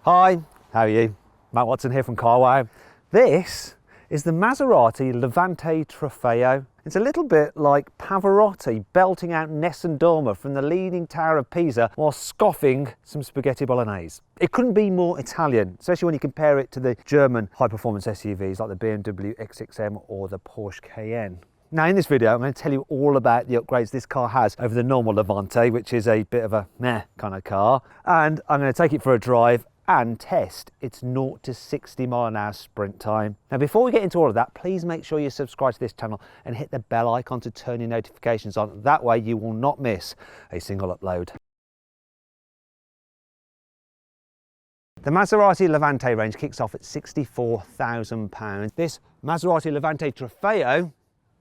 Hi, how are you? Matt Watson here from carwow. This is the Maserati Levante Trofeo. It's a little bit like Pavarotti belting out Nessun Dorma from the Leaning Tower of Pisa while scoffing some spaghetti bolognese. It couldn't be more Italian, especially when you compare it to the German high-performance SUVs like the BMW X6M or the Porsche Cayenne. Now in this video I'm going to tell you all about the upgrades this car has over the normal Levante, which is a bit of a meh kind of car, and I'm going to take it for a drive and test its 0 to 60 mile an hour sprint time. Now before we get into all of that, please make sure you subscribe to this channel and hit the bell icon to turn your notifications on. That way you will not miss a single upload. The Maserati Levante range kicks off at £64,000. This Maserati Levante Trofeo,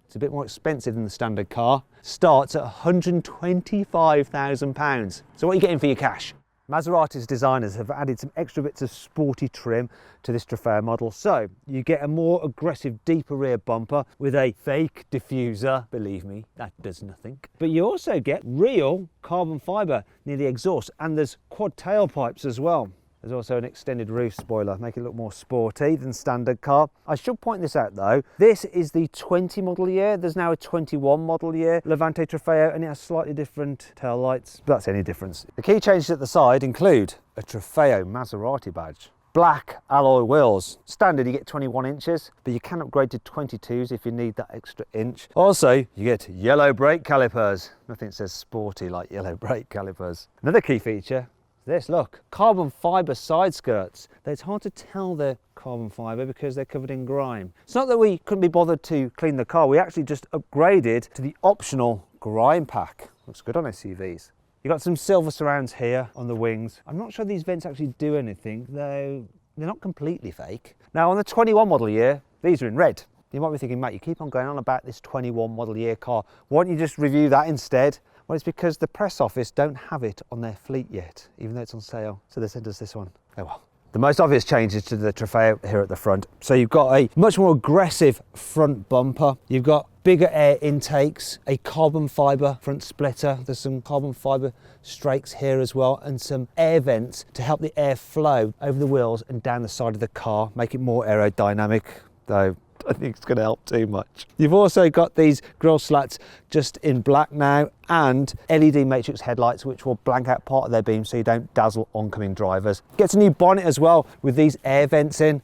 it's a bit more expensive than the standard car, starts at £125,000. So what are you getting for your cash? Maserati's designers have added some extra bits of sporty trim to this Trofeo model. So you get a more aggressive, deeper rear bumper with a fake diffuser. Believe me, that does nothing. But you also get real carbon fibre near the exhaust, and there's quad tailpipes as well. There's also an extended roof spoiler, make it look more sporty than standard car. I should point this out though, this is the 20 model year. There's now a 21 model year Levante Trofeo, and it has slightly different tail lights, but that's any difference. The key changes at the side include a Trofeo Maserati badge, black alloy wheels. Standard you get 21 inches, but you can upgrade to 22s if you need that extra inch. Also, you get yellow brake calipers. Nothing says sporty like yellow brake calipers. Another key feature, this, look, carbon fibre side skirts. It's hard to tell they're carbon fibre because they're covered in grime. It's not that we couldn't be bothered to clean the car, we actually just upgraded to the optional grime pack. Looks good on SUVs. You've got some silver surrounds here on the wings. I'm not sure these vents actually do anything, though they're not completely fake. Now on the 21 model year, these are in red. You might be thinking, Matt, you keep on going on about this 21 model year car. Why don't you just review that instead? Well, it's because the press office don't have it on their fleet yet, even though it's on sale. So they sent us this one. Oh well. The most obvious changes to the Trofeo here at the front. So you've got a much more aggressive front bumper. You've got bigger air intakes, a carbon fibre front splitter. There's some carbon fibre strakes here as well, and some air vents to help the air flow over the wheels and down the side of the car, make it more aerodynamic, though I think it's going to help too much. You've also got these grille slats just in black now, and LED matrix headlights which will blank out part of their beam so you don't dazzle oncoming drivers. Gets a new bonnet as well with these air vents in.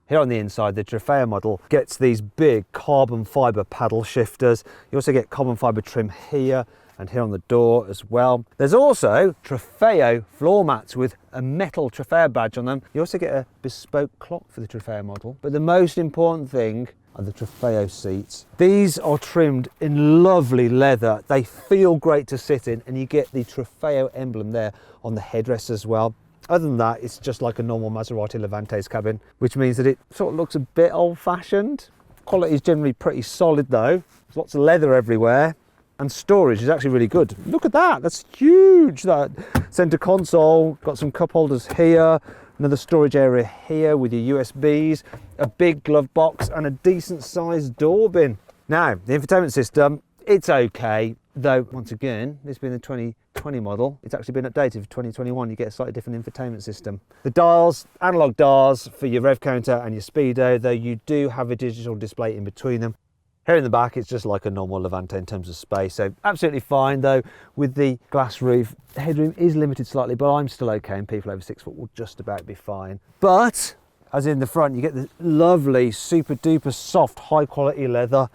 Here on the inside, the Trofeo model gets these big carbon fibre paddle shifters. You also get carbon fibre trim here and here on the door as well. There's also Trofeo floor mats with a metal Trofeo badge on them. You also get a bespoke clock for the Trofeo model. But the most important thing are the Trofeo seats. These are trimmed in lovely leather. They feel great to sit in, and you get the Trofeo emblem there on the headrest as well. Other than that, it's just like a normal Maserati Levante's cabin, which means that it sort of looks a bit old-fashioned. Quality is generally pretty solid though. There's lots of leather everywhere. And storage is actually really good. Look at that, that's huge. That center console, got some cup holders here, another storage area here with your USBs, a big glove box and a decent sized door bin. Now, the infotainment system, it's okay, though once again, this being the 2020 model, it's actually been updated for 2021. You get a slightly different infotainment system. The dials, analog dials for your rev counter and your speedo, though you do have a digital display in between them. Here in the back, it's just like a normal Levante in terms of space, so absolutely fine, though with the glass roof. The headroom is limited slightly, but I'm still okay, and people over 6 foot will just about be fine. But, as in the front, you get this lovely, super duper soft, high quality leather.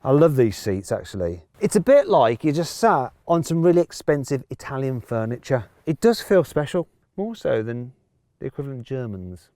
I love these seats actually. It's a bit like you just sat on some really expensive Italian furniture. It does feel special, more so than the equivalent Germans.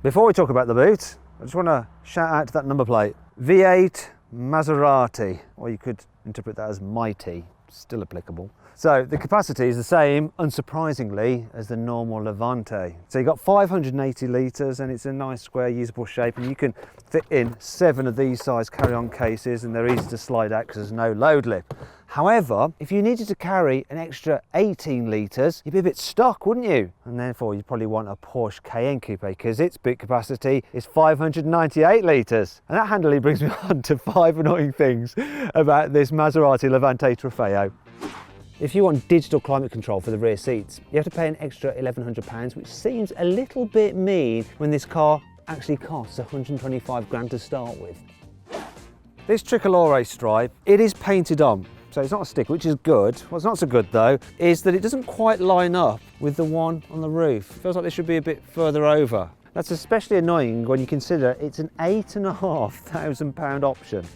Before we talk about the boot, I just want to shout out to that number plate. V8 Maserati, or you could interpret that as mighty, still applicable. So the capacity is the same, unsurprisingly, as the normal Levante. So you've got 580 litres, and it's a nice square usable shape, and you can fit in 7 of these size carry-on cases, and they're easy to slide out because there's no load lip. However, if you needed to carry an extra 18 litres, you'd be a bit stuck, wouldn't you? And therefore you'd probably want a Porsche Cayenne Coupe, because its boot capacity is 598 litres. And that handily brings me on to 5 annoying things about this Maserati Levante Trofeo. If you want digital climate control for the rear seats, you have to pay an extra £1,100, which seems a little bit mean when this car actually costs 125 grand to start with. This tricolore stripe, it is painted on, so it's not a sticker, which is good. What's not so good though, is that it doesn't quite line up with the one on the roof. It feels like this should be a bit further over. That's especially annoying when you consider it's an £8,500 option.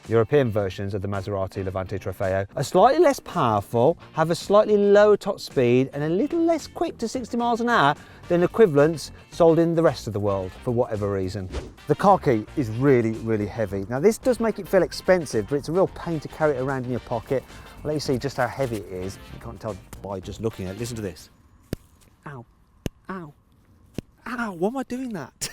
European versions of the Maserati Levante Trofeo are slightly less powerful, have a slightly lower top speed and a little less quick to 60 miles an hour than equivalents sold in the rest of the world for whatever reason. The car key is really, really heavy. Now this does make it feel expensive, but it's a real pain to carry it around in your pocket. I'll let you see just how heavy it is. You can't tell by just looking at it. Listen to this. Ow, ow, ow, why am I doing that?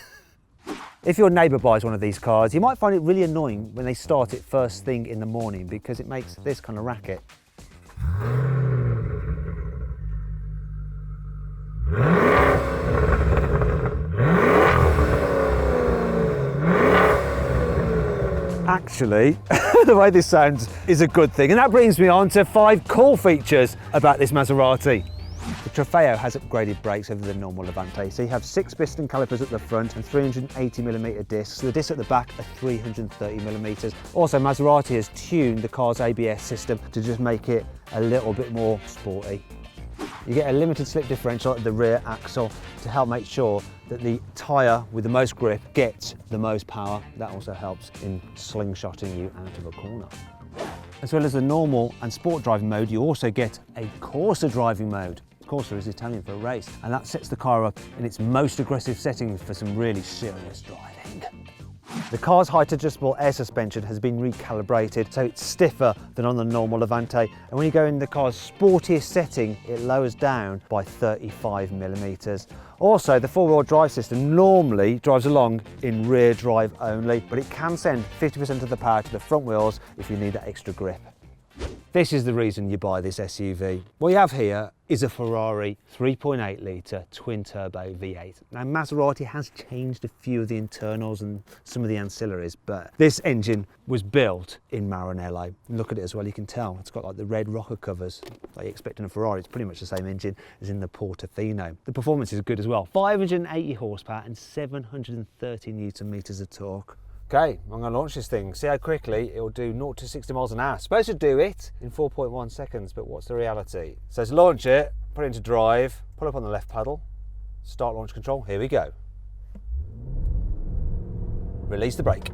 If your neighbour buys one of these cars, you might find it really annoying when they start it first thing in the morning because it makes this kind of racket. Actually, the way this sounds is a good thing, and that brings me on to 5 cool features about this Maserati. The Trofeo has upgraded brakes over the normal Levante, so you have 6 piston calipers at the front and 380mm discs. The discs at the back are 330mm. Also, Maserati has tuned the car's ABS system to just make it a little bit more sporty. You get a limited slip differential at the rear axle to help make sure that the tyre with the most grip gets the most power. That also helps in slingshotting you out of a corner. As well as the normal and sport driving mode, you also get a Corsa driving mode. Corsa is Italian for race, and that sets the car up in its most aggressive settings for some really serious driving. The car's height adjustable air suspension has been recalibrated, so it's stiffer than on the normal Levante, and when you go in the car's sportiest setting, it lowers down by 35mm. Also, the 4-wheel drive system normally drives along in rear drive only, but it can send 50% of the power to the front wheels if you need that extra grip. This is the reason you buy this SUV. What you have here is a Ferrari 3.8 litre twin-turbo V8. Now, Maserati has changed a few of the internals and some of the ancillaries, but this engine was built in Maranello. Look at it as well, you can tell it's got like the red rocker covers like you expect in a Ferrari. It's pretty much the same engine as in the Portofino. The performance is good as well. 580 horsepower and 730 newton meters of torque. Okay, I'm going to launch this thing, see how quickly it will do 0 to 60 miles an hour. Supposed to do it in 4.1 seconds, but what's the reality? So to launch it, put it into drive, pull up on the left pedal, start launch control, here we go. Release the brake.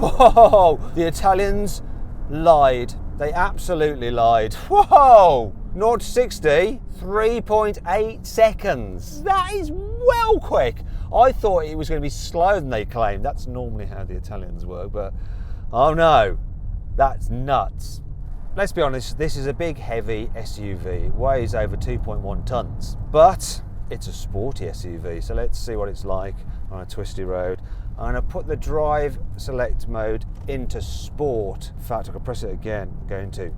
Whoa, the Italians lied. They absolutely lied. Whoa! 0 to 60, 3.8 seconds. That is well quick. I thought it was going to be slower than they claimed. That's normally how the Italians work, but oh no, that's nuts. Let's be honest, this is a big, heavy SUV. It weighs over 2.1 tons, but it's a sporty SUV. So let's see what it's like on a twisty road. I'm going to put the drive select mode into sport. In fact, I can press it again, go into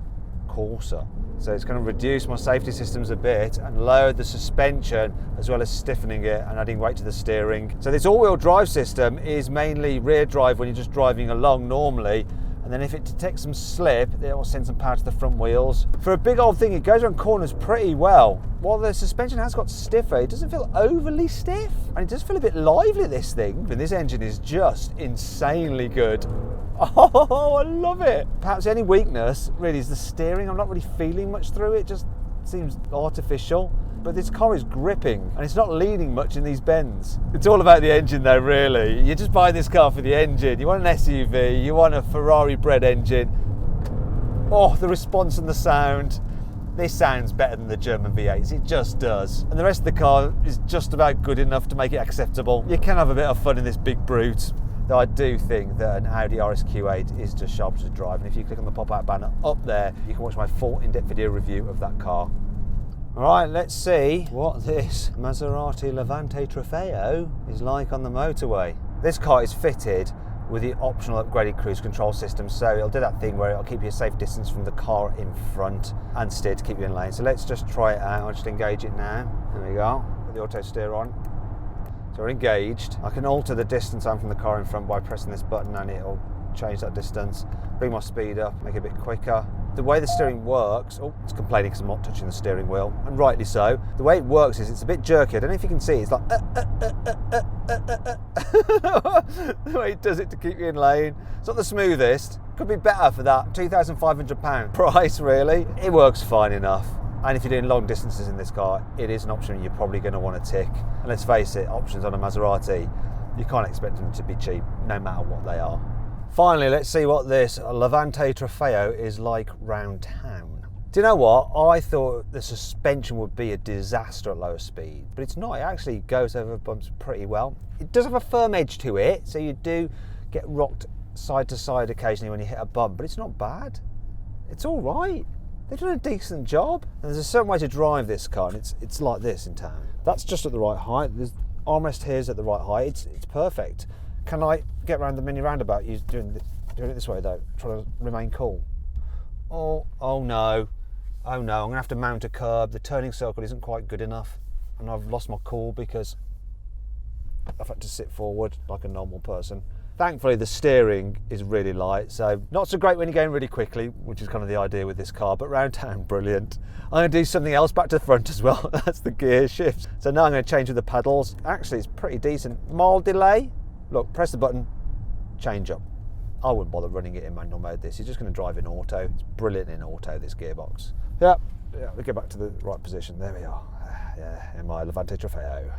Corsa. So it's going to reduce my safety systems a bit and lower the suspension as well as stiffening it and adding weight to the steering. So this all-wheel drive system is mainly rear drive when you're just driving along normally, and then if it detects some slip, it will send some power to the front wheels. For a big old thing, it goes around corners pretty well. While the suspension has got stiffer, it doesn't feel overly stiff, and it does feel a bit lively, this thing. And this engine is just insanely good. Oh, I love it. Perhaps the only weakness really is the steering. I'm not really feeling much through it, just seems artificial. But this car is gripping and it's not leaning much in these bends. It's all about the engine though, really. You're just buying this car for the engine. You want an SUV, you want a Ferrari bred engine. Oh, the response and the sound. This sounds better than the German V8s, it just does. And the rest of the car is just about good enough to make it acceptable. You can have a bit of fun in this big brute. Though I do think that an Audi RS-Q8 is just sharp to drive. And if you click on the pop-out banner up there, you can watch my full in-depth video review of that car. All right, let's see what this Maserati Levante Trofeo is like on the motorway. This car is fitted with the optional upgraded cruise control system, so it'll do that thing where it'll keep you a safe distance from the car in front and steer to keep you in lane. So let's just try it out. I'll just engage it now. There we go. Put the auto steer on. So we're engaged. I can alter the distance I'm from the car in front by pressing this button and it'll change that distance, bring my speed up, make it a bit quicker. The way the steering works, oh, it's complaining because I'm not touching the steering wheel, and rightly so. The way it works is it's a bit jerky. I don't know if you can see, it's like the way it does it to keep you in lane. It's not the smoothest. Could be better for that £2,500 price, really. It works fine enough. And if you're doing long distances in this car, it is an option you're probably going to want to tick. And let's face it, options on a Maserati, you can't expect them to be cheap, no matter what they are. Finally, let's see what this Levante Trofeo is like round town. Do you know what? I thought the suspension would be a disaster at lower speed, but it's not. It actually goes over bumps pretty well. It does have a firm edge to it, so you do get rocked side to side occasionally when you hit a bump, but it's not bad. It's all right. They've done a decent job. And there's a certain way to drive this car, and it's like this in town. That's just at the right height. There's armrest here is at the right height. It's perfect. Can I get around the mini roundabout? You're doing it this way though, trying to remain cool. Oh no. I'm gonna have to mount a curb. The turning circle isn't quite good enough, and I've lost my cool because I've had to sit forward like a normal person. Thankfully, the steering is really light, so not so great when you're going really quickly, which is kind of the idea with this car, but round town, brilliant. I'm going to do something else back to the front as well. That's the gear shift. So now I'm going to change with the pedals. Actually, it's pretty decent. Mild delay. Look, press the button, change up. I wouldn't bother running it in manual mode this. You're just going to drive in auto. It's brilliant in auto, this gearbox. Yeah, we get back to the right position. There we are. Yeah, in my Levante Trofeo.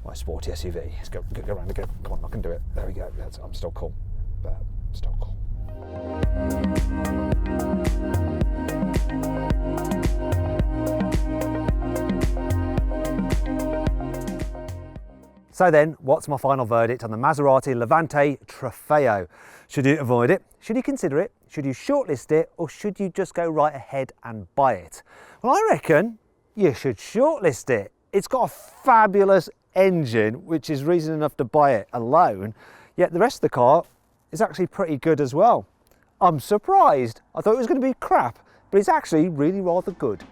My sporty SUV. Let's go around again. Come on, I can do it. There we go. I'm still cool. Still cool. So then, what's my final verdict on the Maserati Levante Trofeo? Should you avoid it? Should you consider it? Should you shortlist it? Or should you just go right ahead and buy it? Well, I reckon you should shortlist it. It's got a fabulous engine, which is reason enough to buy it alone, yet the rest of the car is actually pretty good as well. I'm surprised. I thought it was going to be crap, but it's actually really rather good.